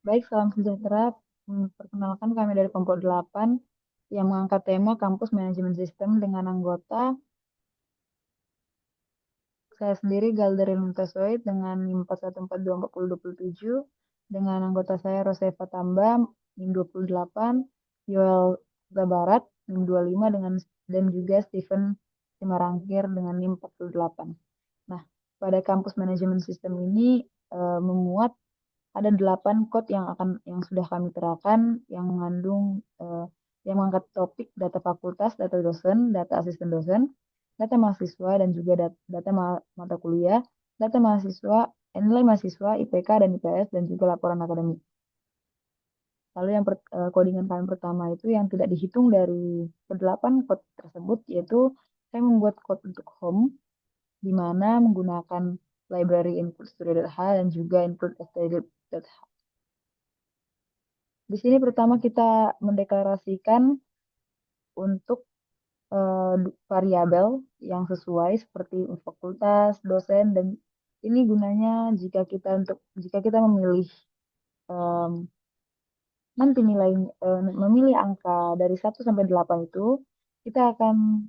Baik, salam sejahtera. Perkenalkan kami dari kelompok 8 yang mengangkat tema Kampus Manajemen Sistem dengan anggota saya sendiri Galder Muntasoid dengan NIM 41424027, dengan anggota saya Rosefa Tamba NIM 28, Yoel Barat NIM 25 dan juga Stephen Simarangkir dengan NIM 48. Nah, pada kampus manajemen sistem ini memuat ada 8 code yang sudah kami terapkan yang mengandung yang mengangkat topik data fakultas, data dosen, data asisten dosen, data mahasiswa dan juga data mata kuliah, data mahasiswa, nilai mahasiswa, IPK dan IPS dan juga laporan akademik. Lalu yang codingan kami pertama itu yang tidak dihitung dari ke-8 code tersebut, yaitu saya membuat code untuk home di mana menggunakan library include studio.h dan juga include std.h. Di sini pertama kita mendeklarasikan untuk variabel yang sesuai seperti fakultas, dosen, dan ini gunanya jika kita memilih um, nanti memilih angka dari 1 sampai 8 itu, kita akan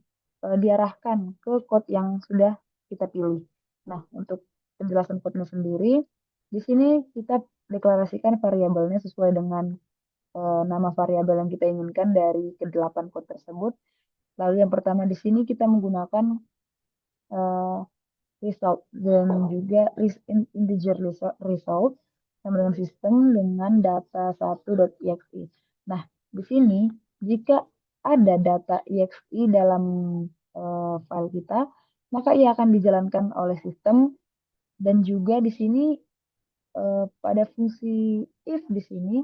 diarahkan ke code yang sudah kita pilih. Nah, untuk penjelasan code-nya sendiri, di sini kita deklarasikan variabelnya sesuai dengan nama variabel yang kita inginkan dari ke-8 code tersebut. Lalu yang pertama di sini kita menggunakan uh, result dan juga integer result sama dengan sistem dengan data1.exe. Nah, di sini jika ada data exe dalam file kita, maka ia akan dijalankan oleh sistem dan juga di sini pada fungsi if di sini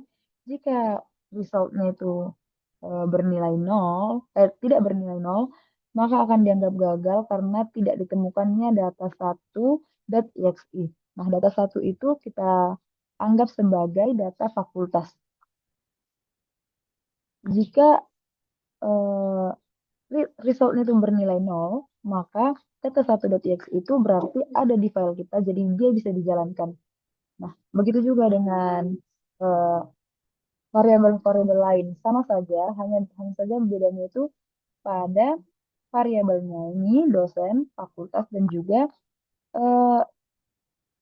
jika resultnya itu bernilai 0, tidak bernilai 0, maka akan dianggap gagal karena tidak ditemukannya data 1.exe. Nah, data 1 itu kita anggap sebagai data fakultas. Jika eh, resultnya itu bernilai 0, maka data 1.exe itu berarti ada di file kita, jadi dia bisa dijalankan. Nah, begitu juga dengan eh, variabel-variabel lain. Sama saja, hanya saja bedanya itu pada variabelnya ini dosen, fakultas, dan juga eh,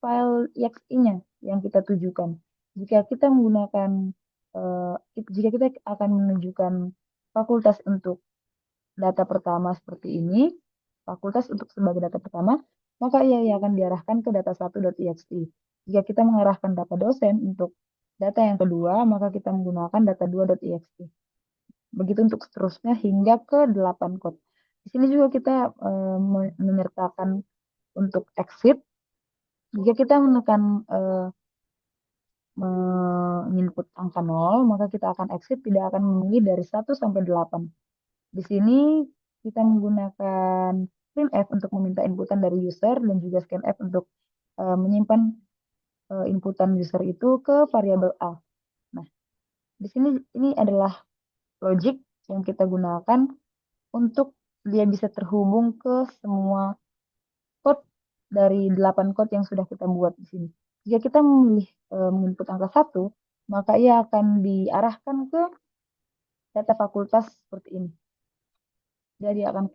file exe-nya yang kita tujukan. Jika kita menggunakan, eh, jika kita akan menunjukkan fakultas untuk data pertama seperti ini, fakultas untuk sebagai data pertama, maka ia akan diarahkan ke data1.exe. Jika kita mengarahkan data dosen untuk data yang kedua, maka kita menggunakan data2.exe. Begitu untuk seterusnya hingga ke 8 code. Di sini juga kita menyertakan untuk exit. Jika kita menekan menginput angka 0, maka kita akan exit tidak akan memilih dari 1 sampai 8. Di sini kita menggunakan printf untuk meminta inputan dari user dan juga scanf untuk menyimpan inputan user itu ke variabel A. Nah, di sini ini adalah logic yang kita gunakan untuk dia bisa terhubung ke semua code dari 8 code yang sudah kita buat di sini. Jika kita memilih menginput angka 1, maka ia akan diarahkan ke data fakultas seperti ini. Jadi akan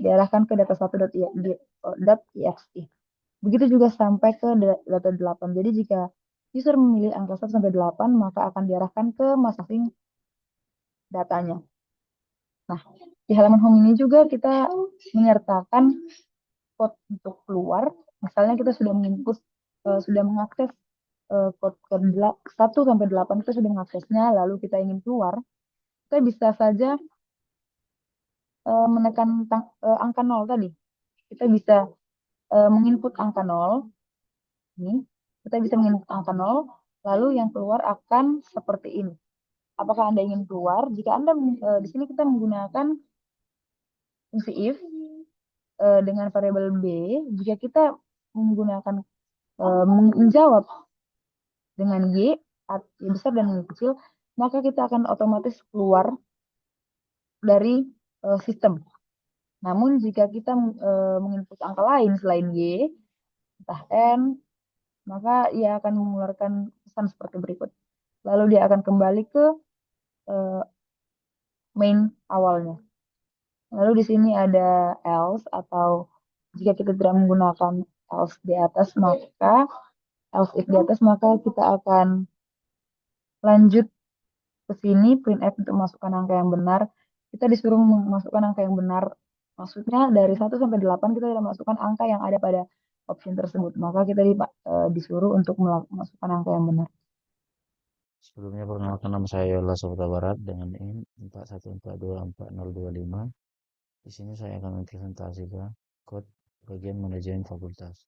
diarahkan ke data1.exe. Begitu juga sampai ke data 8. Jadi jika user memilih angka 1 sampai 8, maka akan diarahkan ke masing-masing datanya. Nah, di halaman home ini juga kita menyertakan code untuk keluar. Misalnya kita sudah menginput, sudah mengakses code 1 sampai 8, kita sudah mengaksesnya, lalu kita ingin keluar, kita bisa saja menekan angka 0 tadi. Kita bisa menginput angka 0, ini, kita bisa menginput angka 0, lalu yang keluar akan seperti ini. Apakah Anda ingin keluar? Jika Anda, di sini kita menggunakan fungsi if, dengan variabel b, jika kita menggunakan menjawab dengan y, y besar dan y kecil, maka kita akan otomatis keluar dari sistem. Namun jika kita menginput angka lain selain y, entah n, maka ia akan mengeluarkan pesan seperti berikut. Lalu dia akan kembali ke uh, main awalnya. Lalu di sini ada else atau jika kita tidak menggunakan else di atas maka else if di atas maka kita akan lanjut ke sini printf untuk masukkan angka yang benar. Kita disuruh memasukkan angka yang benar. Maksudnya dari 1 sampai 8 kita tidak masukkan angka yang ada pada option tersebut. Maka kita disuruh untuk memasukkan angka yang benar. Sebelumnya perkenalkan, nama saya Yola Saputra Barat dengan NIM 41424025. Di sini saya akan mempresentasikan kode bagian manajemen fakultas.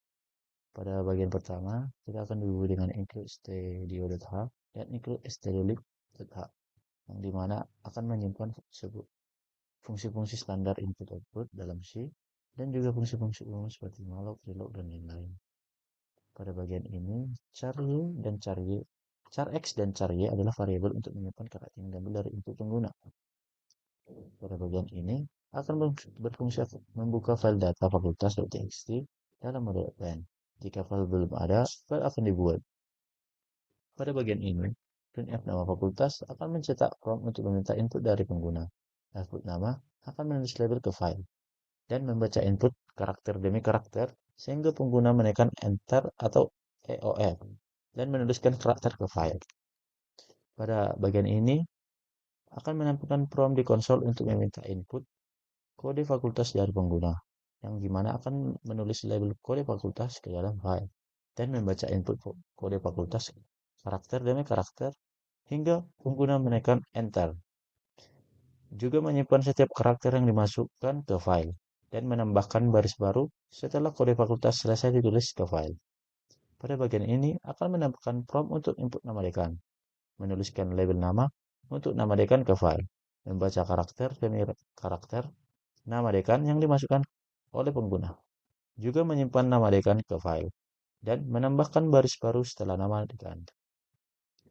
Pada bagian pertama, kita akan dihubungi dengan include studio.h dan include studiolib.h, yang dimana akan menyimpan fungsi-fungsi standar input-output dalam C dan juga fungsi-fungsi umum seperti malloc, reload, dan lain-lain. Pada bagian ini, char x dan char y adalah variabel untuk menyimpan karakter yang diambil dari input pengguna. Pada bagian ini akan berfungsi membuka file data fakultas.txt dalam mode append. Jika file belum ada, file akan dibuat. Pada bagian ini, printf nama fakultas akan mencetak prompt untuk meminta input dari pengguna. Output nama akan menulis label ke file dan membaca input karakter demi karakter sehingga pengguna menekan enter atau EOF dan menuliskan karakter ke file. Pada bagian ini akan menampilkan prompt di konsol untuk meminta input kode fakultas dari pengguna, yang dimana akan menulis label kode fakultas ke dalam file dan membaca input kode fakultas karakter demi karakter hingga pengguna menekan enter. Juga menyimpan setiap karakter yang dimasukkan ke file dan menambahkan baris baru setelah kode fakultas selesai ditulis ke file. Pada bagian ini akan menambahkan prompt untuk input nama dekan, menuliskan label nama untuk nama dekan ke file, membaca karakter demi karakter nama dekan yang dimasukkan oleh pengguna, juga menyimpan nama dekan ke file, dan menambahkan baris baru setelah nama dekan.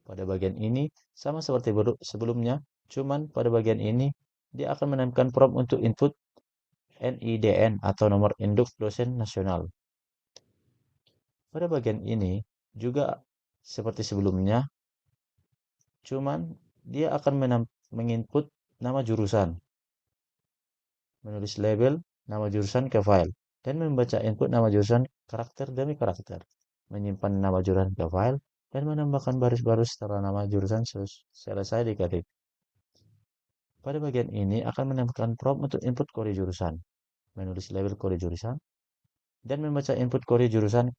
Pada bagian ini sama seperti sebelumnya, cuman pada bagian ini dia akan menampilkan prompt untuk input NIDN atau nomor induk dosen nasional. Pada bagian ini juga seperti sebelumnya, cuman dia akan menginput nama jurusan, menulis label nama jurusan ke file, dan membaca input nama jurusan karakter demi karakter, menyimpan nama jurusan ke file, dan menambahkan baris baru setelah nama jurusan selesai diketik. Pada bagian ini akan menambahkan prompt untuk input kode jurusan, menulis label kode jurusan, dan membaca input kode jurusan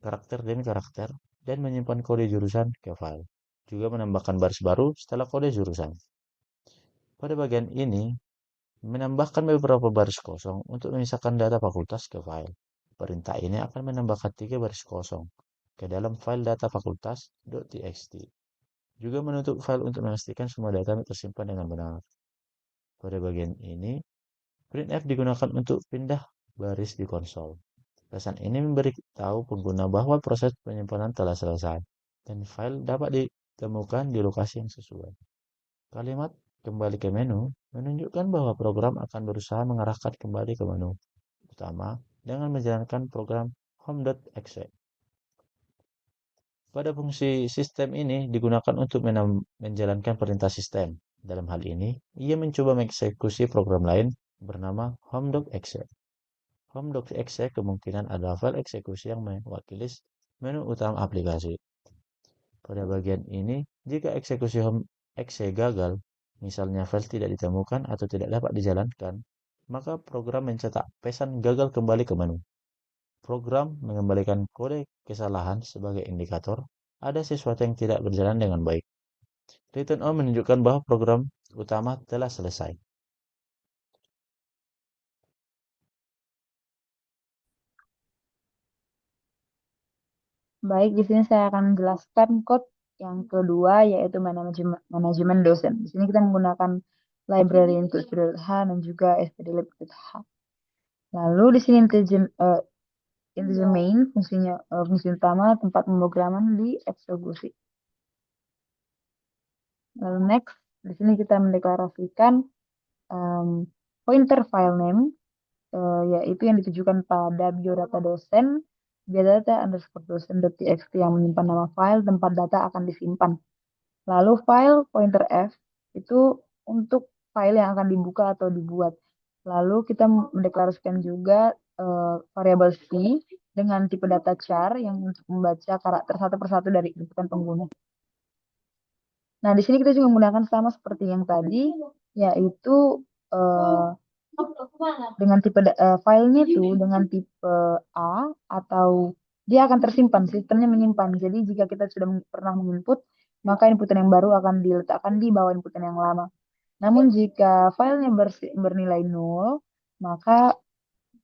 karakter demi karakter, dan menyimpan kode jurusan ke file. Juga menambahkan baris baru setelah kode jurusan. Pada bagian ini, menambahkan beberapa baris kosong untuk memisahkan data fakultas ke file. Perintah ini akan menambahkan 3 baris kosong ke dalam file data fakultas.txt. Juga menutup file untuk memastikan semua data tersimpan dengan benar. Pada bagian ini, printf digunakan untuk pindah baris di konsol. Pesan ini memberitahu pengguna bahwa proses penyimpanan telah selesai dan file dapat ditemukan di lokasi yang sesuai. Kalimat kembali ke menu menunjukkan bahwa program akan berusaha mengarahkan kembali ke menu utama dengan menjalankan program home.exe. Pada fungsi sistem ini digunakan untuk menjalankan perintah sistem. Dalam hal ini, ia mencoba mengeksekusi program lain bernama home.exe. Home.exe kemungkinan adalah file eksekusi yang mewakili menu utama aplikasi. Pada bagian ini, jika eksekusi home.exe gagal, misalnya file tidak ditemukan atau tidak dapat dijalankan, maka program mencetak pesan gagal kembali ke menu. Program mengembalikan kode kesalahan sebagai indikator ada sesuatu yang tidak berjalan dengan baik. Return on menunjukkan bahwa program utama telah selesai. Baik, di sini saya akan menjelaskan code yang kedua yaitu manajemen dosen. Di sini kita menggunakan library include studio.h dan juga stdlib.h. Lalu di sini integer main fungsinya fungsi utama tempat pemrograman di eksekusi. Lalu next, di sini kita mendeklarasikan pointer file name yaitu yang ditujukan pada biodata dosen biodata underscore dosen.txt yang menyimpan nama file tempat data akan disimpan. Lalu file pointer f itu untuk file yang akan dibuka atau dibuat. Lalu kita mendeklarasikan juga variabel C dengan tipe data char yang untuk membaca karakter satu persatu dari inputan pengguna. Nah, di sini kita juga menggunakan sama seperti yang tadi, yaitu eh, dengan tipe filenya itu dengan tipe A atau dia akan tersimpan, sistemnya menyimpan. Jadi jika kita sudah pernah menginput, maka inputan yang baru akan diletakkan di bawah inputan yang lama. Namun jika filenya bernilai 0, maka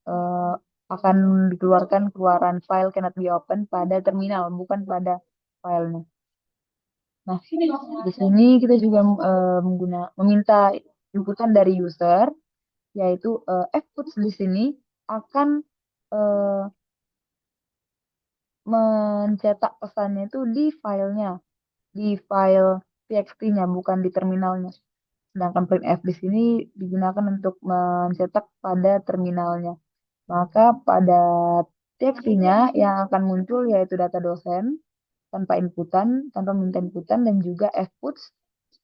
eh, akan dikeluarkan keluaran file cannot be open pada terminal, bukan pada filenya. Nah, di sini kita juga meminta inputan dari user, yaitu fputs di sini akan eh, mencetak pesannya itu di filenya, di file txt-nya, bukan di terminalnya. Sedangkan printf di sini digunakan untuk mencetak pada terminalnya. Maka pada txt-nya yang akan muncul yaitu data dosen tanpa inputan, tanpa minta inputan, dan juga fputs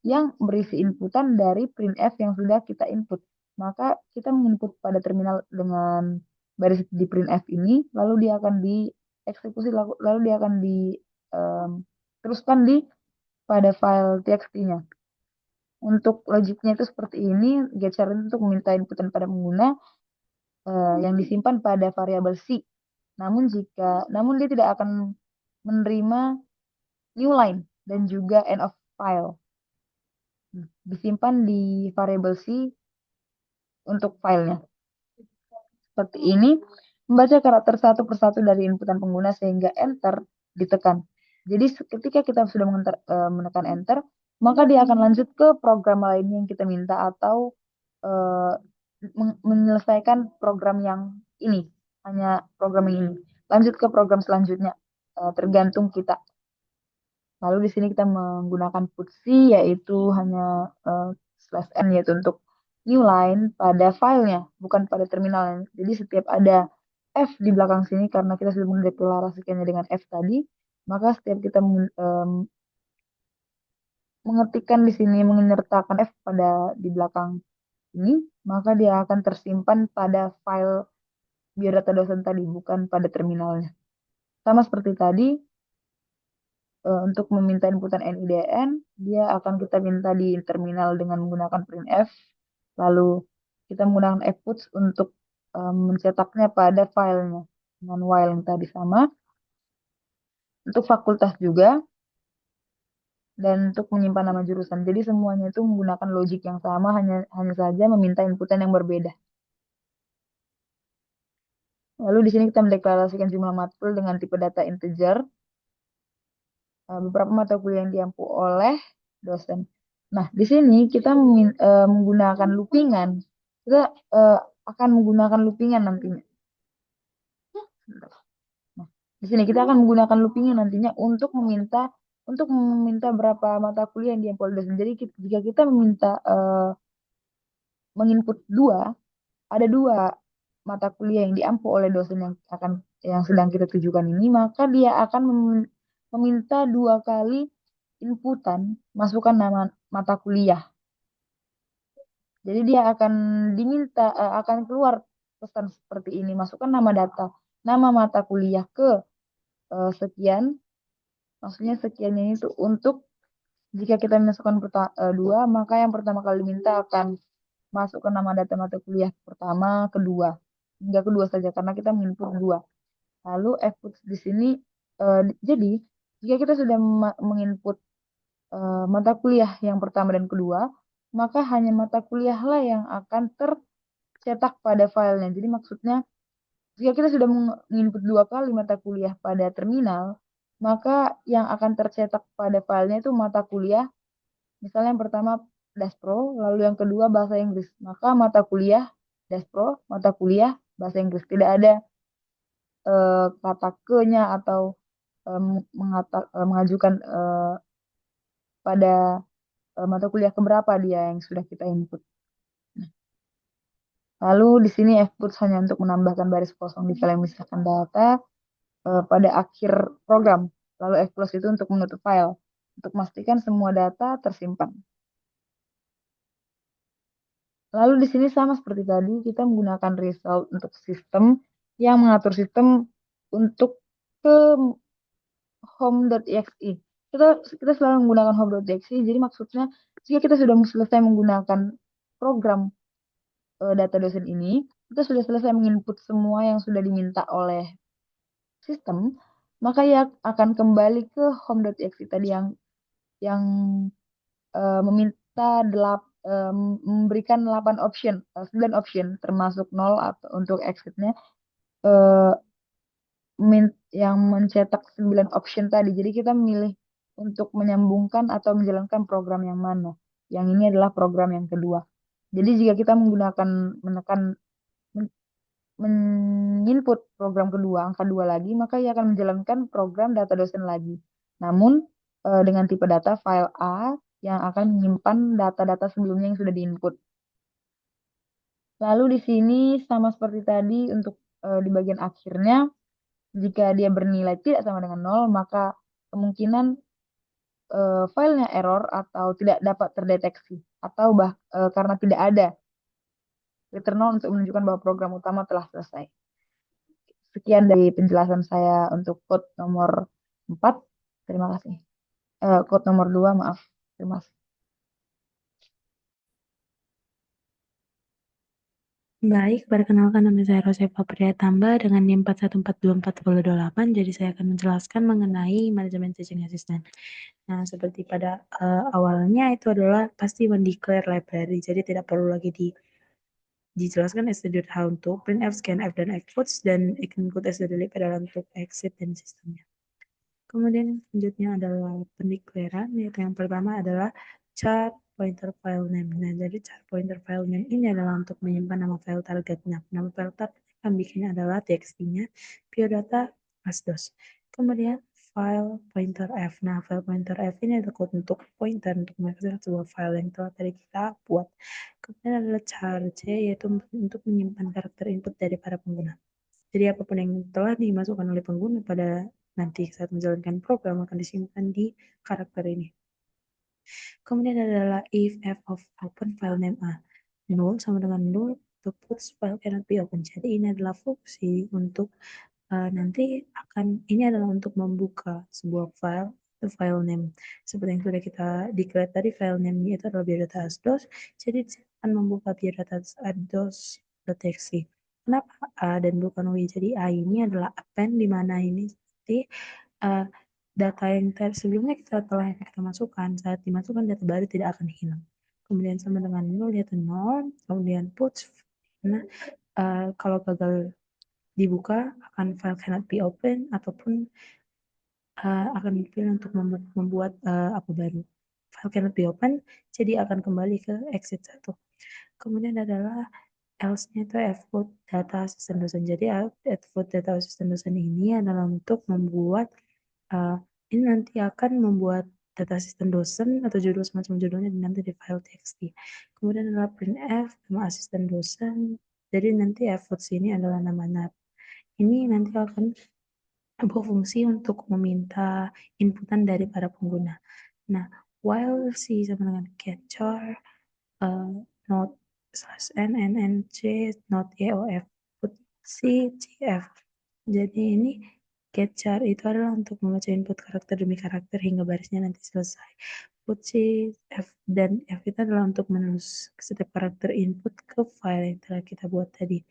yang berisi inputan dari printf yang sudah kita input. Maka kita menginput pada terminal dengan baris di printf ini, lalu dia akan dieksekusi, lalu dia akan teruskan di pada file txt-nya. Untuk logiknya itu seperti ini, getChar itu untuk meminta inputan pada pengguna yang disimpan pada variabel C. Namun dia tidak akan menerima new line dan juga end of file. Disimpan di variabel C untuk filenya. Seperti ini, membaca karakter satu persatu dari inputan pengguna sehingga enter ditekan. Jadi ketika kita sudah menekan enter, maka dia akan lanjut ke program lainnya yang kita minta atau uh, menyelesaikan program yang ini, hanya program yang ini. Lanjut ke program selanjutnya, tergantung kita. Lalu di sini kita menggunakan putsi yaitu hanya slash n yaitu untuk new line pada filenya, bukan pada terminalnya. Jadi setiap ada F di belakang sini karena kita sudah mendeklarasikannya dengan F tadi, maka setiap kita mengetikkan di sini menyertakan F pada di belakang ini, maka dia akan tersimpan pada file biodata dosen tadi, bukan pada terminalnya. Sama seperti tadi, untuk meminta inputan NIDN, dia akan kita minta di terminal dengan menggunakan printf, lalu kita menggunakan fputs untuk mencetaknya pada filenya dengan while yang tadi sama. Untuk fakultas juga, dan untuk menyimpan nama jurusan. Jadi semuanya itu menggunakan logik yang sama, hanya saja meminta inputan yang berbeda. Lalu di sini kita mendeklarasikan jumlah matkul dengan tipe data integer. Beberapa mata kuliah yang diampu oleh dosen. Nah, di sini kita menggunakan loopingan. Kita akan menggunakan loopingan nantinya. Nah, di sini kita akan menggunakan loopingan nantinya untuk meminta berapa mata kuliah yang diampu oleh dosen. Jadi jika kita meminta menginput ada dua mata kuliah yang diampu oleh dosen yang sedang kita tujukan ini, maka dia akan meminta dua kali inputan masukkan nama mata kuliah. Jadi dia akan akan keluar pesan seperti ini, masukkan nama mata kuliah ke sekian, maksudnya sekiannya itu untuk jika kita masukkan dua, maka yang pertama kali minta akan masukkan nama data mata kuliah pertama, kedua, hingga kedua saja karena kita menginput dua. Lalu output di sini, jadi jika kita sudah menginput mata kuliah yang pertama dan kedua, maka hanya mata kuliahlah yang akan tercetak pada filenya. Jadi maksudnya, jika kita sudah menginput dua kali mata kuliah pada terminal, maka yang akan tercetak pada filenya itu mata kuliah, misalnya yang pertama Daspro, lalu yang kedua bahasa Inggris. Maka mata kuliah Daspro, mata kuliah bahasa Inggris. Tidak ada kata ke-nya atau mengajukan pada mata kuliah keberapa dia yang sudah kita input. Lalu di sini output hanya untuk menambahkan baris kosong di file yang misalkan data. pada akhir program. Lalu F close itu untuk menutup file, untuk memastikan semua data tersimpan. Lalu di sini sama seperti tadi, kita menggunakan result untuk sistem yang mengatur sistem untuk ke home.exe. Kita kita selalu menggunakan home.exe. Jadi maksudnya jika kita sudah selesai menggunakan program data dosen ini, kita sudah selesai menginput semua yang sudah diminta oleh sistem, maka ya akan kembali ke home.exe tadi yang meminta memberikan 8 option, 9 option termasuk 0 atau untuk exitnya eh, yang mencetak 9 option tadi. Jadi kita memilih untuk menyambungkan atau menjalankan program yang mana. Yang ini adalah program yang kedua. Jadi jika kita menggunakan menekan menginput program kedua, angka dua lagi, maka ia akan menjalankan program data dosen lagi. Namun dengan tipe data file A yang akan menyimpan data-data sebelumnya yang sudah diinput. Lalu di sini sama seperti tadi untuk di bagian akhirnya, jika dia bernilai tidak sama dengan nol, maka kemungkinan filenya error atau tidak dapat terdeteksi atau karena tidak ada return nol untuk menunjukkan bahwa program utama telah selesai. Sekian dari penjelasan saya untuk code nomor 4. Terima kasih. Code nomor 2, maaf. Terima kasih. Baik, perkenalkan nama saya Rosepa Priyatamba dengan NIM 41424028. Jadi saya akan menjelaskan mengenai manajemen teaching assistant. Nah, seperti pada awalnya itu adalah pasti mendeclare library. Jadi tidak perlu lagi dijelaskan std how untuk printf, scanf, dan exports, dan include std adalah untuk exit dan sistemnya. Kemudian selanjutnya adalah pendeklaraan, yaitu yang pertama adalah char pointer file name. Nah, jadi char pointer file name ini adalah untuk menyimpan nama file targetnya. Nama file target yang bikinnya adalah txt-nya biodata asdos. Kemudian file pointer f. Nah, file pointer f ini adalah kode untuk pointer untuk mengakses sebuah file yang telah tadi kita buat. Kemudian adalah char c, yaitu untuk menyimpan karakter input dari para pengguna. Jadi apapun yang telah dimasukkan oleh pengguna pada nanti saat menjalankan program akan disimpan di karakter ini. Kemudian adalah if f of open file name a null sama dengan null, the puts file cannot be open. Jadi ini adalah fungsi untuk nanti ini adalah untuk membuka sebuah file name. Seperti yang sudah kita declare tadi, file name-nya itu adalah biodata asdos. Jadi akan membuka biodata asdos.txt. Kenapa A dan bukan W? Jadi A ini adalah append di mana ini nanti data yang sebelumnya telah kita masukkan, saat dimasukkan data baru tidak akan hilang. Kemudian sama dengan null yaitu nol, kemudian puts. Nah, kalau gagal dibuka akan file cannot be open ataupun akan dipilih untuk membuat apa baru. File cannot be open, jadi akan kembali ke exit 1. Kemudian adalah else-nya itu fput data asisten dosen. Jadi fput data asisten dosen ini adalah untuk membuat ini nanti akan membuat data asisten dosen atau judul semacam judulnya nanti di file txt. Kemudian adalah printf nama asisten dosen. Jadi nanti fput ini adalah nama NAT. Ini nanti akan berfungsi untuk meminta inputan dari para pengguna. Nah, while C sama dengan capture not slash n n n c not eof put c cf. Jadi ini capture itu adalah untuk membaca input karakter demi karakter hingga barisnya nanti selesai. Put c f dan f itu adalah untuk menulis setiap karakter input ke file yang telah kita buat tadi.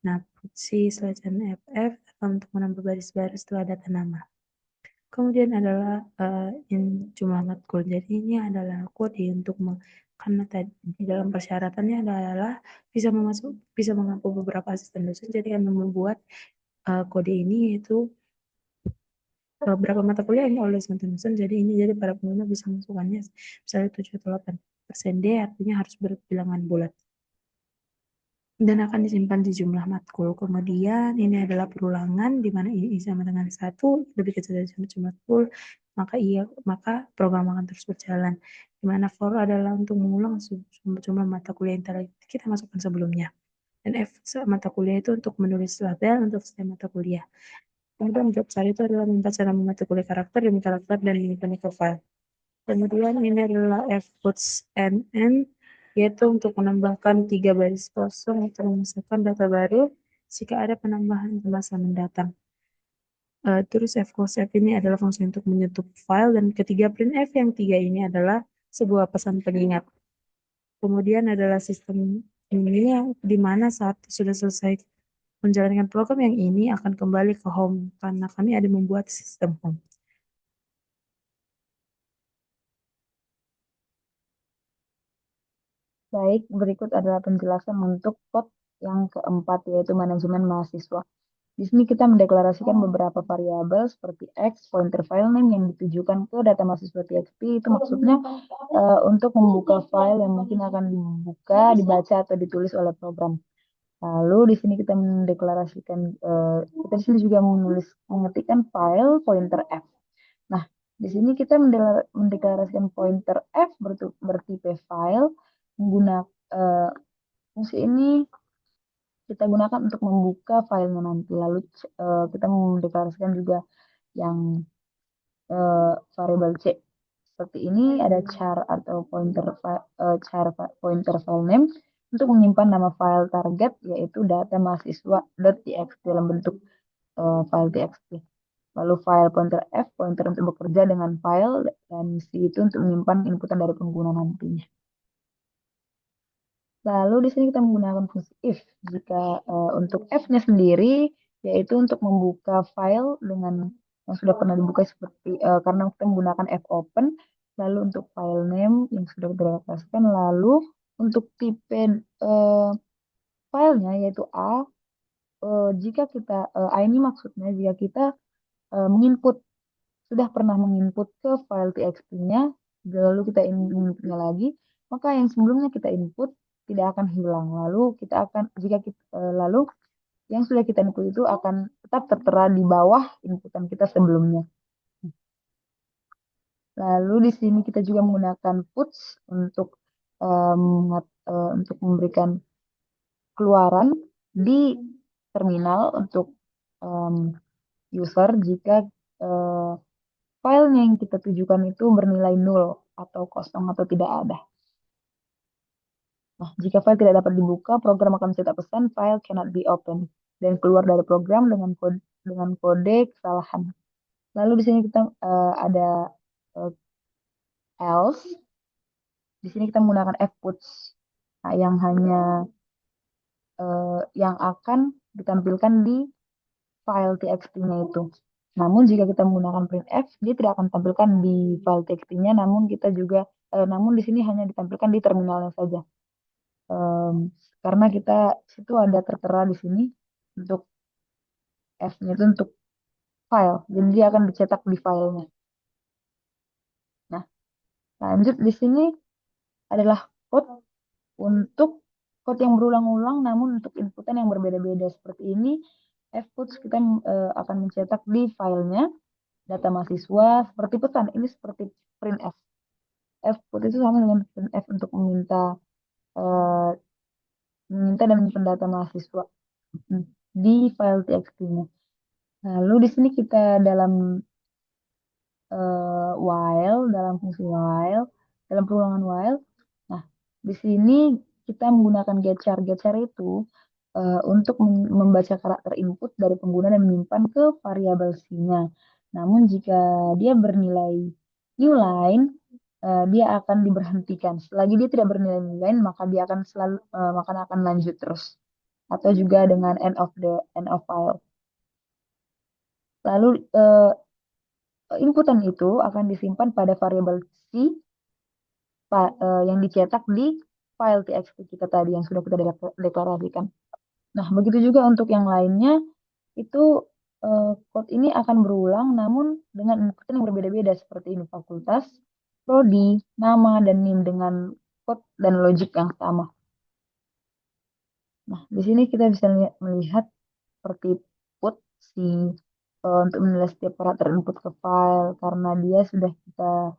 Nah, put c slash nff adalah untuk menambah baris-baris setelah data nama. Kemudian adalah jumlah matkul. Jadi ini adalah kode untuk karena tadi di dalam persyaratannya adalah bisa mengaku beberapa asisten dosen. Jadi kami membuat kode ini yaitu beberapa mata kuliah yang oleh asisten dosen. Jadi ini jadi para pengguna bisa masukkannya misalnya 7 atau 8%. D artinya harus berbilangan bulat dan akan disimpan di jumlah matkul. Kemudian ini adalah perulangan di mana I sama dengan 1 lebih kecil dari jumlah matkul, maka program akan terus berjalan. Di mana for adalah untuk mengulang jumlah mata kuliah yang telah kita masukkan sebelumnya. Dan F mata kuliah itu untuk menulis label untuk setiap mata kuliah. Kemudian job saya itu adalah membaca nama matrikul karakter demi karakter dan menyimpannya ke file. Kemudian ini adalah fputs nn, yaitu untuk menambahkan 3 baris kosong atau memasukkan data baru jika ada penambahan di masa mendatang. Terus fclosef ini adalah fungsi untuk menyetup file, dan ketiga printf yang 3 ini adalah sebuah pesan pengingat. Kemudian adalah sistem ini yang dimana saat sudah selesai menjalankan program yang ini akan kembali ke home karena kami ada membuat sistem home. Baik, berikut adalah penjelasan untuk code yang keempat, yaitu manajemen mahasiswa. Di sini kita mendeklarasikan beberapa variabel seperti x, pointer file name yang ditujukan ke data mahasiswa txt. Itu maksudnya untuk membuka file yang mungkin akan dibuka, dibaca, atau ditulis oleh program. Lalu di sini kita mendeklarasikan, kita di sini juga mengetikkan file pointer f. Nah, di sini kita mendeklarasikan pointer f bertipe file menggunakan fungsi ini kita gunakan untuk membuka filenya nanti. Lalu kita mendeklarasikan juga yang variabel c. Seperti ini ada char atau pointer file name untuk menyimpan nama file target, yaitu data mahasiswa.txt dalam bentuk file txt. Lalu file pointer f, pointer untuk bekerja dengan file, dan c itu untuk menyimpan inputan dari pengguna nantinya. Lalu di sini kita menggunakan fungsi if. Jika untuk f-nya sendiri, yaitu untuk membuka file dengan yang sudah pernah dibuka seperti karena kita menggunakan fopen. Lalu untuk file name yang sudah kita deklarasikan. Lalu untuk tipe filenya yaitu a. Jika kita a ini maksudnya jika kita sudah pernah menginput ke file txt-nya, lalu kita inputnya lagi, maka yang sebelumnya kita input tidak akan hilang. Lalu lalu yang sudah kita input itu akan tetap tertera di bawah inputan kita sebelumnya. Lalu di sini kita juga menggunakan puts untuk memberikan keluaran di terminal untuk user jika filenya yang kita tujukan itu bernilai 0 atau kosong atau tidak ada. Nah, jika file tidak dapat dibuka, program akan mencetak pesan file cannot be opened dan keluar dari program dengan kode kesalahan. Lalu di sini kita ada else. Di sini kita menggunakan fputs, nah, yang akan ditampilkan di file txt-nya itu. Namun jika kita menggunakan printf, dia tidak akan tampilkan di file txt-nya, namun di sini hanya ditampilkan di terminalnya saja. Karena situ ada tertera di sini untuk f-nya itu untuk file, jadi dia akan dicetak di filenya. Nah, lanjut di sini adalah code yang berulang-ulang, namun untuk inputan yang berbeda-beda seperti ini. Fputs kita akan mencetak di filenya data mahasiswa seperti pesan. Ini seperti printf. Fput itu sama dengan printf untuk meminta dan menyimpan data mahasiswa di file txt-nya. Lalu di sini kita dalam dalam fungsi while, dalam perulangan while. Nah, di sini kita menggunakan getchar. Getchar itu untuk membaca karakter input dari pengguna dan menyimpan ke variabel C-nya. Namun jika dia bernilai new line, dia akan diberhentikan. Selagi dia tidak bernilai new line, maka dia akan lanjut terus. Atau juga dengan end of file. Lalu inputan itu akan disimpan pada variabel C yang dicetak di file txt kita tadi yang sudah kita deklarasikan. Nah, begitu juga untuk yang lainnya, itu code ini akan berulang namun dengan inputan yang berbeda-beda seperti ini fakultas, prodi, nama, dan NIM dengan code dan logik yang sama. Nah, di sini kita bisa melihat seperti put untuk menilai setiap karakter input ke file karena dia sudah kita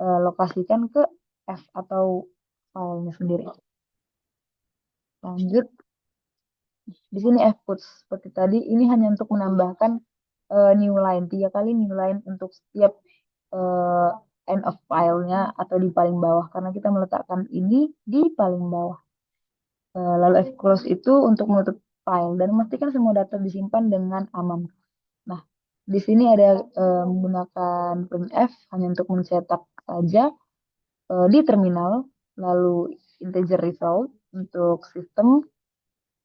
lokasikan ke F atau filenya sendiri. Lanjut. Di sini fputs seperti tadi, ini hanya untuk menambahkan new line, 3 kali new line untuk setiap eh, end of file-nya atau di paling bawah karena kita meletakkan ini di paling bawah. Lalu Fclose itu untuk menutup file dan memastikan semua data disimpan dengan aman. Nah, di sini ada menggunakan printf hanya untuk mencetak saja di terminal, lalu integer result untuk sistem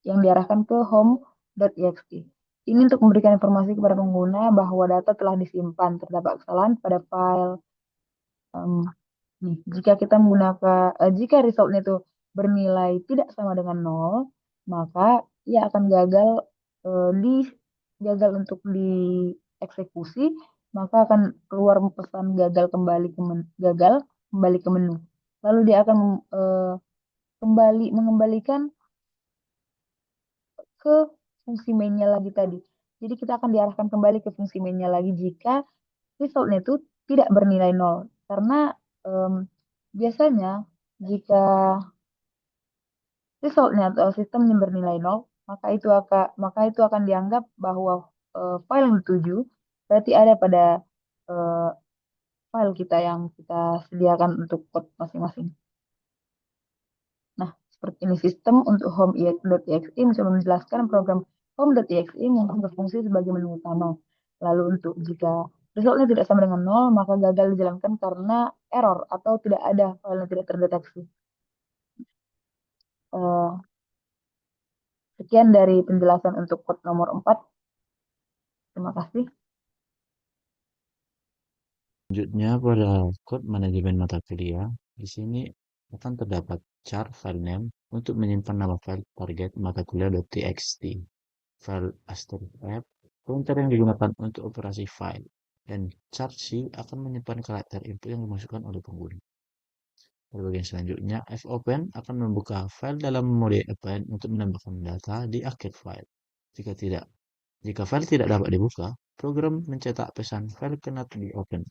yang diarahkan ke home.txt. Ini untuk memberikan informasi kepada pengguna bahwa data telah disimpan, terdapat kesalahan pada file. Nih, jika kita menggunakan, jika resultnya itu bernilai tidak sama dengan 0, maka ia akan gagal untuk dieksekusi, maka akan keluar pesan gagal kembali ke menu. Lalu dia akan mengembalikan ke fungsi mainnya lagi tadi. Jadi kita akan diarahkan kembali ke fungsi mainnya lagi jika resultnya itu tidak bernilai 0. Karena biasanya jika resultnya atau sistemnya bernilai 0, maka itu akan dianggap bahwa file yang dituju berarti ada pada eh, file kita yang kita sediakan untuk code masing-masing. Nah, seperti ini sistem untuk home.exe mencoba menjelaskan program home.exe mungkin berfungsi sebagai menu utama. Lalu untuk jika resultnya tidak sama dengan 0, maka gagal dijalankan karena error atau tidak ada file yang tidak terdeteksi. Sekian dari penjelasan untuk code nomor 4. Terima kasih. Selanjutnya pada code manajemen mata kuliah, di sini akan terdapat char file name untuk menyimpan nama file target mata kuliah.txt. File *f pointer yang digunakan untuk operasi file, dan char c akan menyimpan karakter input yang dimasukkan oleh pengguna. Pada bagian selanjutnya, fopen akan membuka file dalam mode append untuk menambahkan data di akhir file. Jika file tidak dapat dibuka, program mencetak pesan file cannot be opened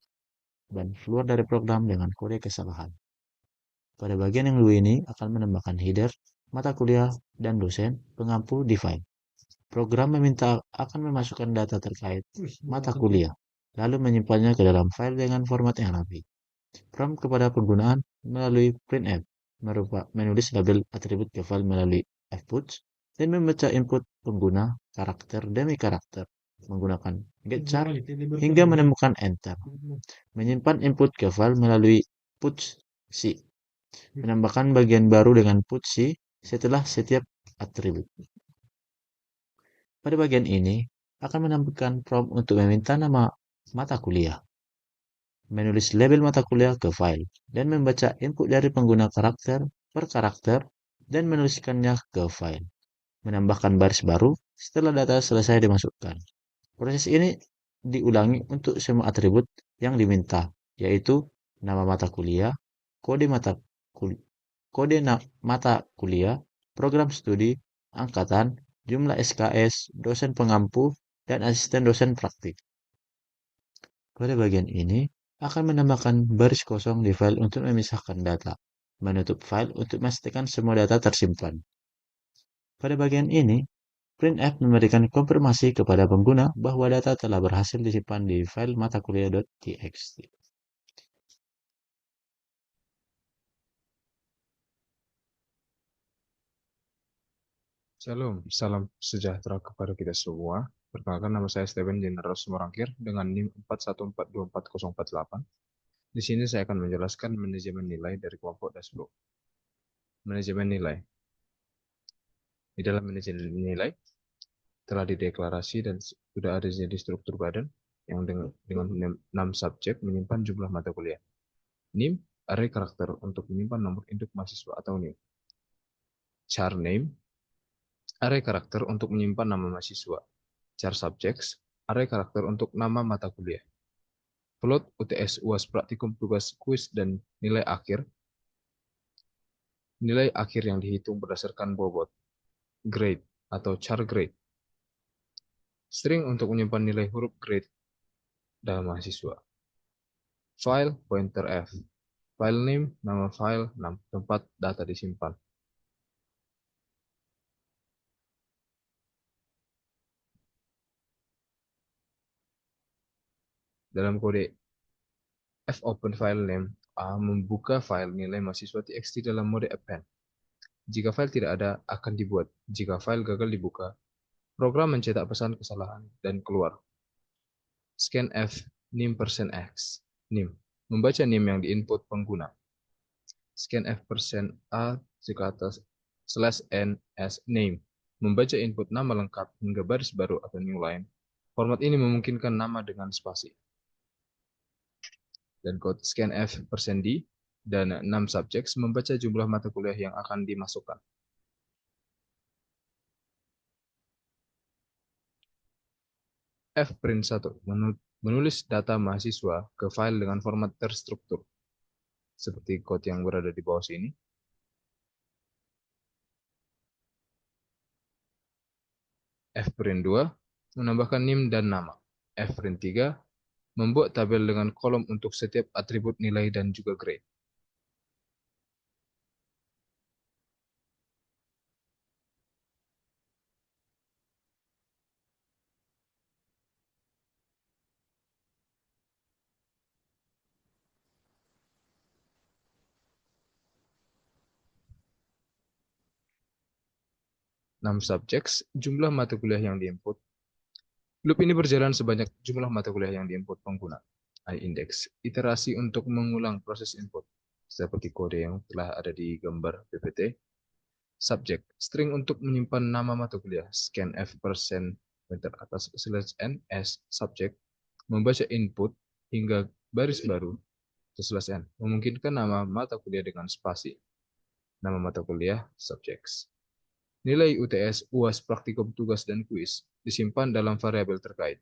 dan keluar dari program dengan kode kesalahan. Pada bagian yang dua ini akan menambahkan header, mata kuliah, dan dosen pengampu di file. Program akan memasukkan data terkait mata kuliah, lalu menyimpannya ke dalam file dengan format yang rapi. Prompt kepada penggunaan melalui printf, menulis label atribut ke file melalui fputs, dan membaca input pengguna karakter demi karakter menggunakan getchar hingga menemukan enter. Menyimpan input ke file melalui puts c. Menambahkan bagian baru dengan puts c setelah setiap atribut. Pada bagian ini akan menambahkan prompt untuk meminta nama mata kuliah, menulis label mata kuliah ke file, dan membaca input dari pengguna karakter per karakter dan menuliskannya ke file. Menambahkan baris baru setelah data selesai dimasukkan. Proses ini diulangi untuk semua atribut yang diminta, yaitu nama mata kuliah, kode mata kuliah, program studi, angkatan, jumlah SKS, dosen pengampu, dan asisten dosen praktik. Pada bagian ini akan menambahkan baris kosong di file untuk memisahkan data, menutup file untuk memastikan semua data tersimpan. Pada bagian ini, printf memberikan konfirmasi kepada pengguna bahwa data telah berhasil disimpan di file mata kuliah.txt. Shalom, salam sejahtera kepada kita semua. Perkenalkan, nama saya Steven General Sumorangkir dengan NIM 41424048. Di sini saya akan menjelaskan manajemen nilai dari kelompok dashboard. Manajemen nilai. Di dalam manajemen nilai telah dideklarasi dan sudah ada jadi struktur badan yang dengan 6 subjek menyimpan jumlah mata kuliah. NIM, array karakter untuk menyimpan nomor induk mahasiswa atau NIM. Char name, array karakter untuk menyimpan nama mahasiswa. Char subjects, array karakter untuk nama mata kuliah. Float, UTS, UAS, praktikum, tugas, kuis, dan nilai akhir. Nilai akhir yang dihitung berdasarkan bobot. Grade atau char grade. String untuk menyimpan nilai huruf grade dalam mahasiswa. File, pointer F. File name, nama file, tempat data disimpan. Dalam kode fopen file name, A membuka file nilai mahasiswa txt dalam mode append. Jika file tidak ada, akan dibuat. Jika file gagal dibuka, program mencetak pesan kesalahan dan keluar. Scanf nim%x. Nim membaca nim yang diinput pengguna. Scanf%a jika atas /n as name membaca input nama lengkap hingga baris baru atau new line. Format ini memungkinkan nama dengan spasi. Dan kode scanf%d dan 6 subjects membaca jumlah mata kuliah yang akan dimasukkan. fprint1 menulis data mahasiswa ke file dengan format terstruktur, seperti kode yang berada di bawah sini. Fprint2 menambahkan nim dan nama. Fprint3 membuat tabel dengan kolom untuk setiap atribut nilai dan juga grade. Enam subjects, jumlah mata kuliah yang diinput. Loop ini berjalan sebanyak jumlah mata kuliah yang diinput pengguna. iIndex, iterasi untuk mengulang proses input, seperti kode yang telah ada di gambar PPT. Subject, string untuk menyimpan nama mata kuliah. Scanf% atas /n as subject, membaca input hingga baris baru /n, memungkinkan nama mata kuliah dengan spasi. Nama mata kuliah, subjects. Nilai UTS, UAS, praktikum, tugas, dan kuis disimpan dalam variabel terkait.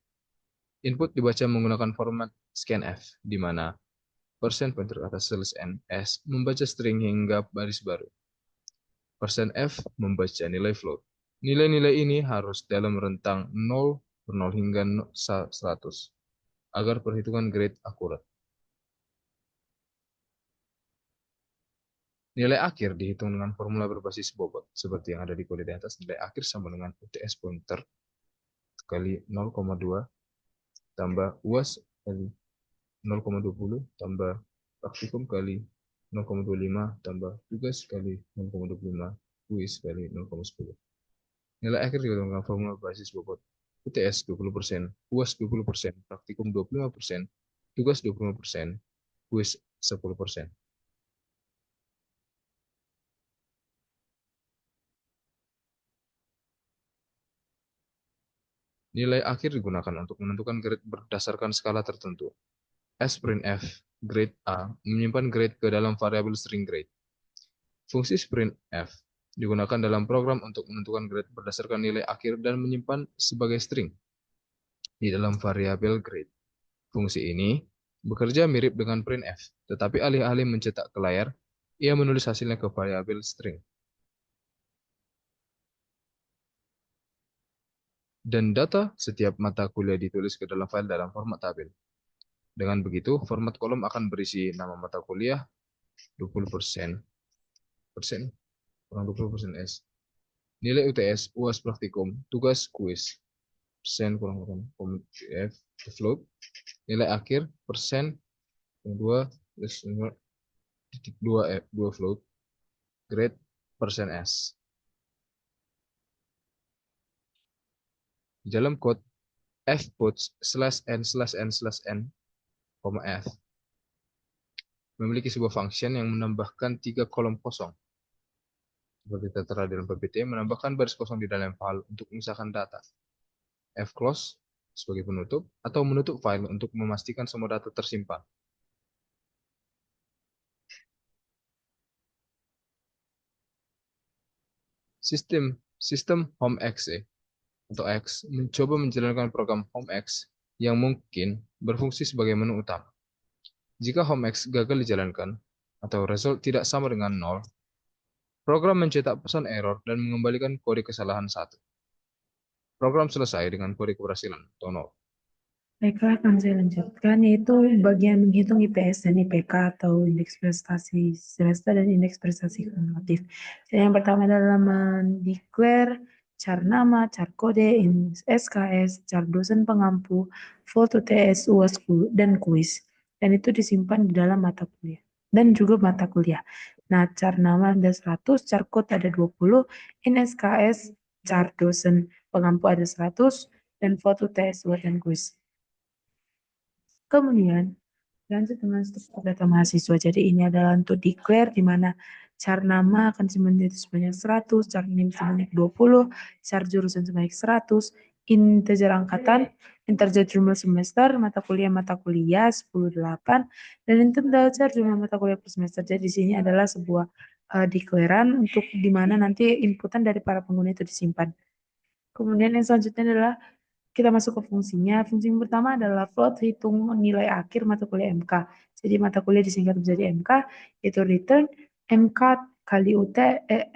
Input dibaca menggunakan format scanf, di mana %pointer atas /n as membaca string hingga baris baru. %f membaca nilai float. Nilai-nilai ini harus dalam rentang 0 hingga 100 agar perhitungan grade akurat. Nilai akhir dihitung dengan formula berbasis bobot, seperti yang ada di kode di atas. Nilai akhir sama dengan UTS pointer kali 0,2 tambah UAS kali 0,20 tambah praktikum kali 0,25 tambah tugas kali 0,25 kuis kali 0,10. Nilai akhir dihitung dengan formula berbasis bobot. UTS 20%, UAS 20%, praktikum 25%, tugas 25%, kuis 10%. Nilai akhir digunakan untuk menentukan grade berdasarkan skala tertentu. Sprintf, grade A, menyimpan grade ke dalam variabel string grade. Fungsi sprintf digunakan dalam program untuk menentukan grade berdasarkan nilai akhir dan menyimpan sebagai string di dalam variabel grade. Fungsi ini bekerja mirip dengan printf, tetapi alih-alih mencetak ke layar, ia menulis hasilnya ke variabel string. Dan data setiap mata kuliah ditulis ke dalam file dalam format tabel. Dengan begitu, format kolom akan berisi nama mata kuliah, 20%, kurang 20% S. Nilai UTS, UAS praktikum, tugas kuis, persen kurang F, float, nilai akhir, persen, 2, plus 2 F, 2 float, grade, persen S. Di dalam code fputs /n/n/n, f memiliki sebuah function yang menambahkan 3 kolom kosong. Seperti tertera dalam PPT, menambahkan baris kosong di dalam file untuk memisahkan data. Fclose sebagai penutup, atau menutup file untuk memastikan semua data tersimpan. Sistem HomeX atau X mencoba menjalankan program HomeX yang mungkin berfungsi sebagai menu utama. Jika HomeX gagal dijalankan atau result tidak sama dengan 0, program mencetak pesan error dan mengembalikan kode kesalahan 1. Program selesai dengan kode keberhasilan atau 0. Baiklah, akan saya lanjutkan, yaitu bagian menghitung IPS dan IPK atau indeks prestasi semester dan indeks prestasi kumulatif. Yang pertama adalah mendeklar car nama, car kode, SKS, car dosen pengampu, foto TS, UAS, dan kuis. Dan itu disimpan di dalam mata kuliah. Dan juga mata kuliah. Nah, car nama ada 100, car kode ada 20, SKS, car dosen pengampu ada 100, dan foto TS, UAS, dan kuis. Kemudian, lanjut dengan struktur data mahasiswa. Jadi ini adalah untuk declare di mana car nama akan sebanyak 100, car NIM sebanyak 20, car jurusan sebanyak 100, integer angkatan, integer jumlah semester, mata kuliah 10, 8, dan integer jumlah mata kuliah per semester. Jadi di sini adalah sebuah declarean untuk di mana nanti inputan dari para pengguna itu disimpan. Kemudian yang selanjutnya adalah kita masuk ke fungsinya. Fungsi yang pertama adalah float, hitung nilai akhir mata kuliah MK. Jadi mata kuliah disingkat menjadi MK, yaitu return MK kali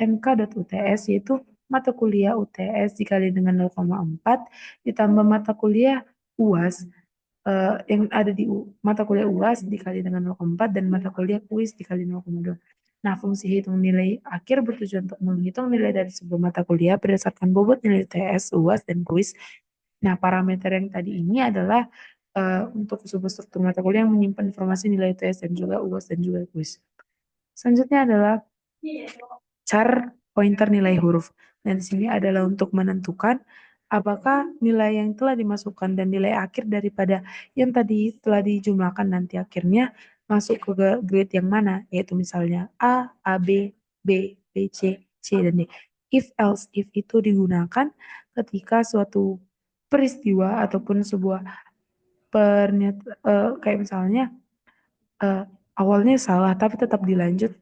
MK.UTS, yaitu mata kuliah UTS dikali dengan 0,4 ditambah mata kuliah UAS yang ada di mata kuliah UAS dikali dengan 0,4 dan mata kuliah kuis dikali 0,2. Nah, fungsi hitung nilai akhir bertujuan untuk menghitung nilai dari sebuah mata kuliah berdasarkan bobot nilai UTS, UAS, dan kuis. Nah, parameter yang tadi ini adalah untuk sebuah struktur mata kuliah yang menyimpan informasi nilai UTS dan juga UAS dan juga kuis. Selanjutnya adalah char pointer nilai huruf. Dan di sini adalah untuk menentukan apakah nilai yang telah dimasukkan dan nilai akhir daripada yang tadi telah dijumlahkan nanti akhirnya masuk ke grade yang mana, yaitu misalnya A, AB, B, B, C, C, dan D. If else if itu digunakan ketika suatu peristiwa ataupun sebuah kayak misalnya awalnya salah tapi tetap dilanjut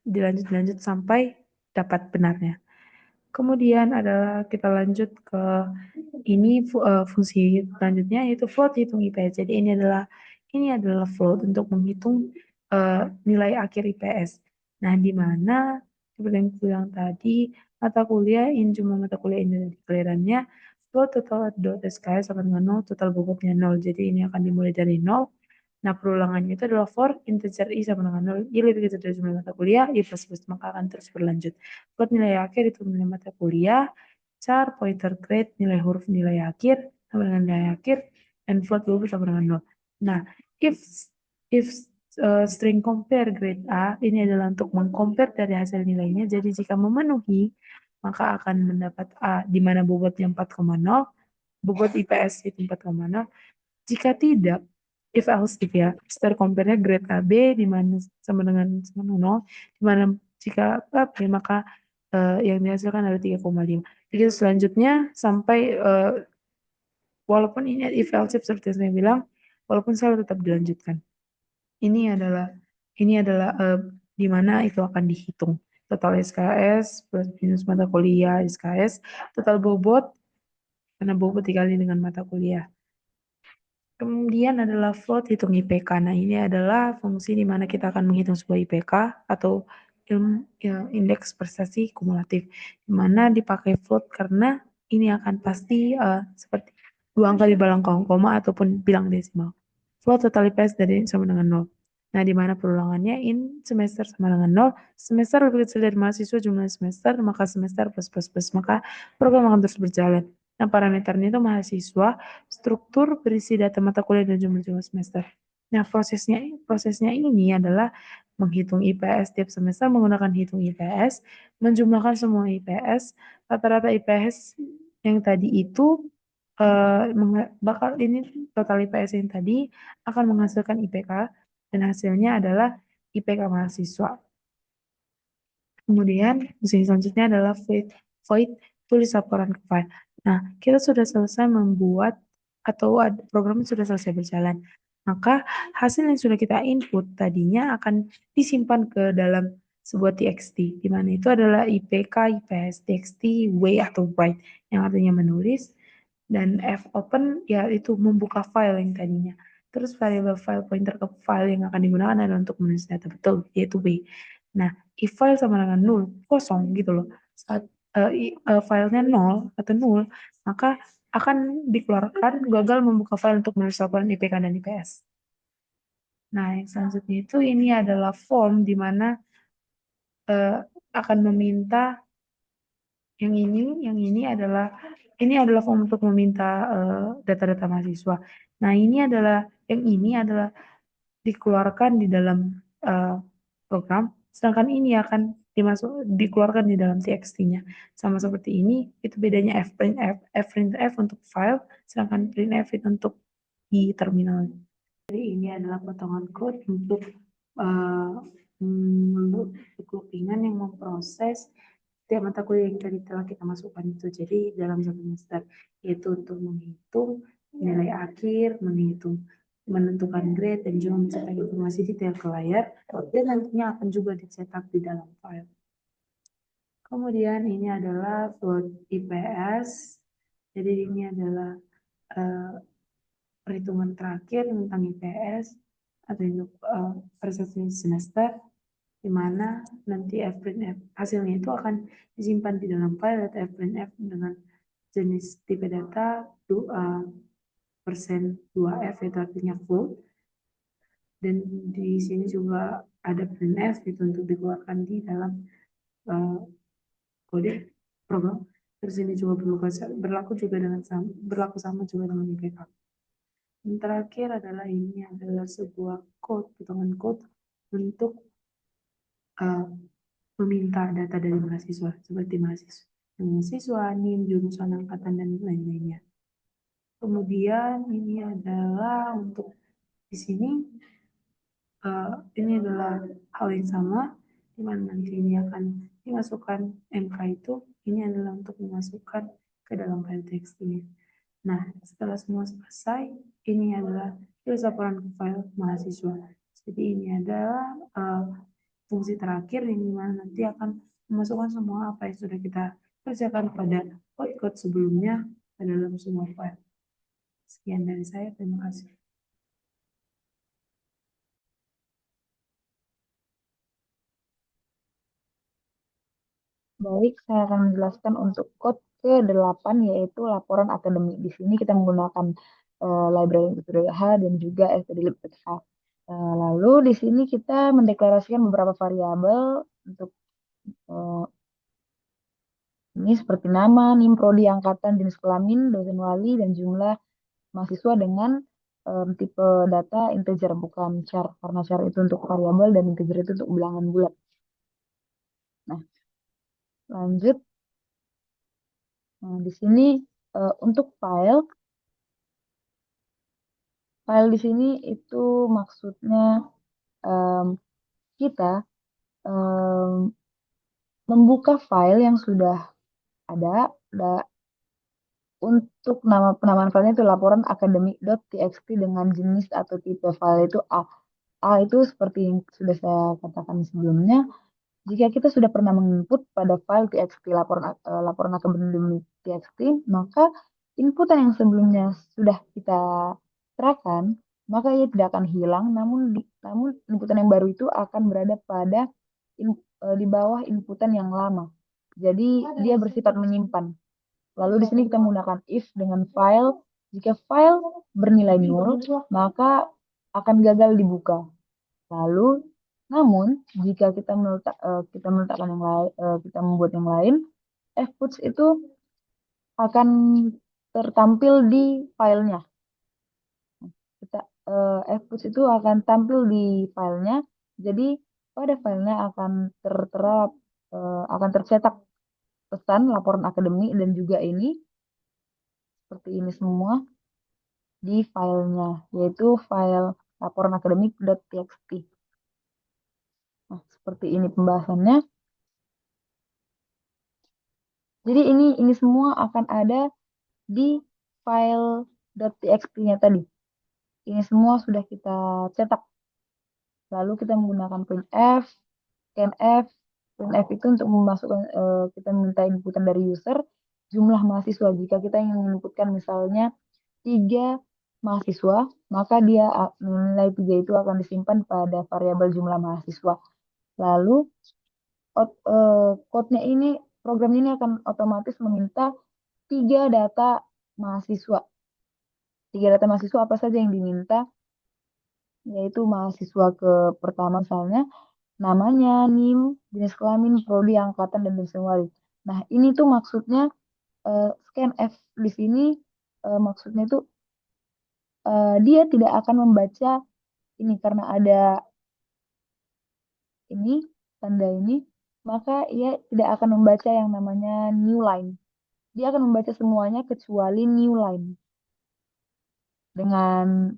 sampai dapat benarnya. Kemudian adalah kita lanjut ke fungsi selanjutnya yaitu float hitung IPS. Jadi ini adalah float untuk menghitung nilai akhir IPS. Nah, di mana seperti yang bilang tadi mata kuliah jumlah mata kuliah ini declarannya float total dot SKS sama dengan 0, total bobotnya 0. Jadi ini akan dimulai dari 0. Nah, perulangannya itu adalah for integer i sama dengan 0. I lebih kecil dari jumlah mata kuliah, i plus plus, maka akan terus berlanjut. Buat nilai akhir itu nilai mata kuliah, char, pointer grade, nilai huruf nilai akhir, sama dengan nilai akhir, and float bobot sama dengan 0. Nah, if string compare grade A, ini adalah untuk mengcompare dari hasil nilainya, jadi jika memenuhi, maka akan mendapat A, di mana bobotnya 4,0, bobot IPS itu 4,0. Jika tidak, if else if ya, string compare-nya grade AB di mana sama dengan 0, di mana jika AB maka yang dihasilkan adalah 3,5. Jadi selanjutnya sampai walaupun ini if else if seperti yang saya bilang, walaupun salah tetap dilanjutkan. Ini adalah di mana itu akan dihitung. Total SKS plus minus mata kuliah SKS, total bobot karena bobot dikali dengan mata kuliah. Kemudian adalah float hitung IPK. Nah, ini adalah fungsi di mana kita akan menghitung sebuah IPK atau indeks prestasi kumulatif. Di mana dipakai float karena ini akan pasti seperti 2 angka di belakang koma ataupun bilang desimal. Float total IPS dari sama dengan 0. Nah, di mana perulangannya semester sama dengan 0. Semester lebih kecil dari mahasiswa jumlah semester, maka semester plus plus plus. Maka program akan terus berjalan. Nah, parameternya itu mahasiswa, struktur berisi data mata kuliah dan jumlah semester. Nah, prosesnya ini adalah menghitung IPS tiap semester menggunakan hitung IPS, menjumlahkan semua IPS, rata-rata IPS yang tadi itu total IPS yang tadi akan menghasilkan IPK dan hasilnya adalah IPK mahasiswa. Kemudian fungsi selanjutnya adalah void tulis laporan ke file. Nah, kita sudah selesai membuat atau programnya sudah selesai berjalan. Maka hasil yang sudah kita input tadinya akan disimpan ke dalam sebuah txt, di mana itu adalah IPK, IPS, txt, w atau write, yang artinya menulis, dan fopen yaitu membuka file yang tadinya. Terus variable file pointer ke file yang akan digunakan adalah untuk menulis data betul, yaitu w. Nah, if file sama dengan 0, kosong gitu loh. Saat filenya 0 atau 0, maka akan dikeluarkan gagal membuka file untuk menulis laporan IPK dan IPS. Nah, yang selanjutnya itu ini adalah form di mana akan meminta Yang ini adalah form untuk meminta data-data mahasiswa. Nah, yang ini adalah dikeluarkan di dalam program, sedangkan ini akan dikeluarkan di dalam txt-nya. Sama seperti ini, itu bedanya fprintf untuk file, sedangkan printf itu untuk di terminal. Jadi ini adalah potongan code untuk loopingan yang memproses setiap mata kuliah yang tadi telah kita masukkan itu. Jadi dalam satu semester, yaitu untuk menghitung nilai akhir, menentukan grade, dan juga mencetak informasi detail ke layar, dan nantinya akan juga dicetak di dalam file. Kemudian ini adalah plot IPS. Jadi ini adalah perhitungan terakhir tentang IPS atau untuk persentase semester, di mana nanti fprintf hasilnya itu akan disimpan di dalam file data fprintf dengan jenis tipe data persen 2f, itu artinya float, dan di sini juga ada printf itu untuk dikeluarkan di dalam kode program. Terus ini juga berlaku sama juga dengan IPK. Yang terakhir adalah ini adalah sebuah potongan code untuk meminta data dari mahasiswa, seperti mahasiswa, NIM, jurusan, angkatan, dan lain-lainnya. Kemudian ini adalah untuk di sini, ini adalah hal yang sama, di mana nanti ini akan dimasukkan MK itu, ini adalah untuk dimasukkan ke dalam file teks ini. Nah, setelah semua selesai, ini adalah laporan ke file mahasiswa. Jadi ini adalah fungsi terakhir yang dimana nanti akan memasukkan semua apa yang sudah kita kerjakan pada code-code sebelumnya ke dalam semua file. Sekian dari saya, terima kasih. Baik, saya akan menjelaskan untuk code ke-8, yaitu laporan akademik. Di sini kita menggunakan library H dan juga stdlib.h. Lalu di sini kita mendeklarasikan beberapa variabel untuk ini seperti nama, NIM, prodi, angkatan, jenis kelamin, dosen wali, dan jumlah mahasiswa dengan tipe data integer, bukan char, karena char itu untuk variabel dan integer itu untuk bilangan bulat. Nah, lanjut. Nah, di sini untuk file di sini itu maksudnya kita membuka file yang sudah ada. Untuk nama penamaan filenya itu laporan akademik.txt dengan jenis atau tipe file itu A. A itu seperti yang sudah saya katakan sebelumnya. Jika kita sudah pernah menginput pada file txt laporan akademik.txt, maka inputan yang sebelumnya sudah kita serahkan, maka ia tidak akan hilang, namun inputan yang baru itu akan berada di bawah inputan yang lama. Jadi dia bersifat menyimpan. Lalu di sini kita menggunakan if dengan file. Jika file bernilai nol, maka akan gagal dibuka. Lalu, namun jika kita meletakkan yang lain, kita membuat yang lain, fputs itu akan tertampil di filenya. Fputs itu akan tampil di filenya. Jadi pada filenya akan akan tercetak pesan laporan akademik dan juga ini seperti ini semua di filenya, yaitu file laporan akademik.txt. Nah, seperti ini pembahasannya. Jadi ini semua akan ada di file .txt-nya tadi. Ini semua sudah kita cetak. Lalu kita menggunakan printf, scanf. Printf itu untuk memasukkan, kita minta inputan dari user jumlah mahasiswa. Jika kita ingin menginputkan misalnya 3 mahasiswa, maka nilai 3 itu akan disimpan pada variabel jumlah mahasiswa. Lalu program ini akan otomatis meminta 3 data mahasiswa. 3 data mahasiswa apa saja yang diminta? Yaitu mahasiswa pertama misalnya, namanya, NIM, jenis kelamin, prodi, angkatan, dan dosen wali. Nah, ini tuh maksudnya scanf di sini maksudnya tuh dia tidak akan membaca ini karena ada ini tanda ini, maka ia tidak akan membaca yang namanya new line. Dia akan membaca semuanya kecuali new line. Dengan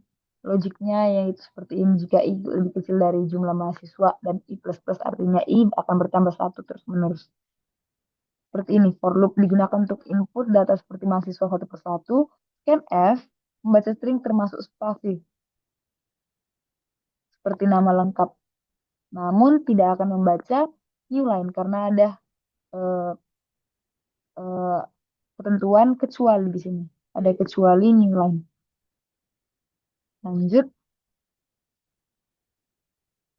logiknya yaitu seperti ini, jika I lebih kecil dari jumlah mahasiswa dan I++ artinya I akan bertambah 1 terus-menerus. Seperti ini, for loop digunakan untuk input data seperti mahasiswa satu persatu. Scanf membaca string termasuk spasi, seperti nama lengkap. Namun tidak akan membaca new line karena ada eh, eh, ketentuan kecuali di sini. Ada kecuali new line. Lanjut.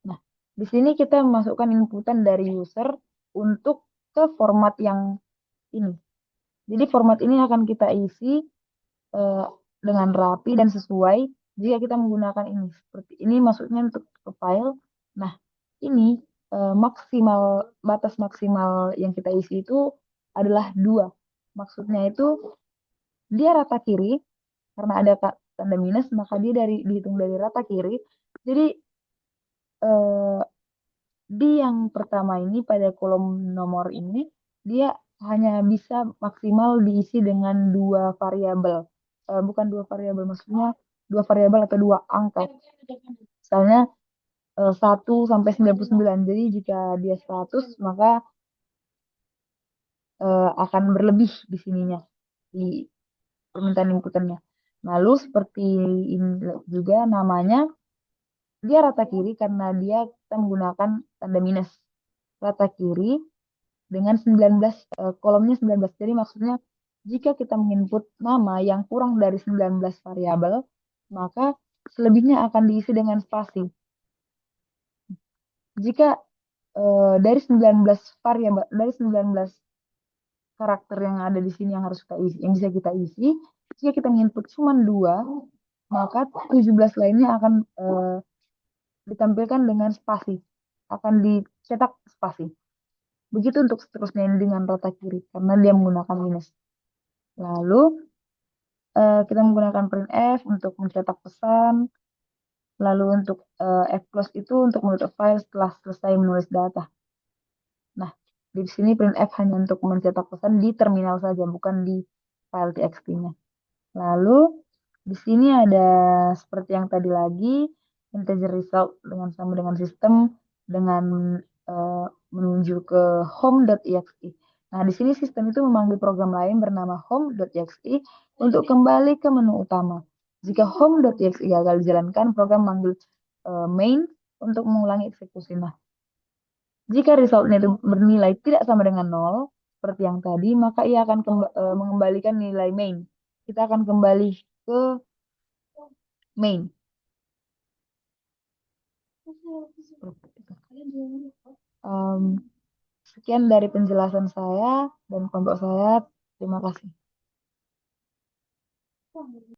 Nah, di sini kita memasukkan inputan dari user untuk ke format yang ini. Jadi format ini akan kita isi eh, dengan rapi dan sesuai jika kita menggunakan ini. Seperti ini maksudnya untuk ke file. Nah, ini maksimal batas maksimal yang kita isi itu adalah 2. Maksudnya itu dia rata kiri karena ada tanda minus, maka dia dihitung dari rata kiri. Jadi eh, di yang pertama ini pada kolom nomor ini dia hanya bisa maksimal diisi dengan 2 variabel. Bukan 2 variabel, maksudnya 2 variabel atau 2 angka. Misalnya 1 sampai 99. Jadi jika dia 100 maka akan berlebih di sininya di permintaan inputannya. Lalu seperti ini juga namanya dia rata kiri karena dia kita menggunakan tanda minus. Rata kiri dengan 19 kolomnya 19. Jadi maksudnya jika kita menginput nama yang kurang dari 19 variabel, maka selebihnya akan diisi dengan spasi. Jika dari 19 variabel, dari 19 karakter yang ada di sini yang harus kita isi, yang bisa kita isi, jika kita menginput cuma 2, maka 17 lainnya akan ditampilkan dengan spasi, akan dicetak spasi. Begitu untuk seterusnya dengan rata kiri karena dia menggunakan minus. Lalu kita menggunakan printf untuk mencetak pesan. Lalu untuk f+ itu untuk menutup file setelah selesai menulis data. Nah, di sini printf hanya untuk mencetak pesan di terminal saja, bukan di file txt-nya. Lalu di sini ada seperti yang tadi lagi, integer result dengan sama dengan sistem dengan menuju ke home.exe. Nah, di sini sistem itu memanggil program lain bernama home.exe untuk kembali ke menu utama. Jika home.exe gagal dijalankan, program memanggil main untuk mengulangi eksekusi. Nah, jika resultnya itu bernilai tidak sama dengan 0, seperti yang tadi, maka ia akan mengembalikan nilai main. Kita akan kembali ke main. Sekian dari penjelasan saya dan kelompok saya. Terima kasih.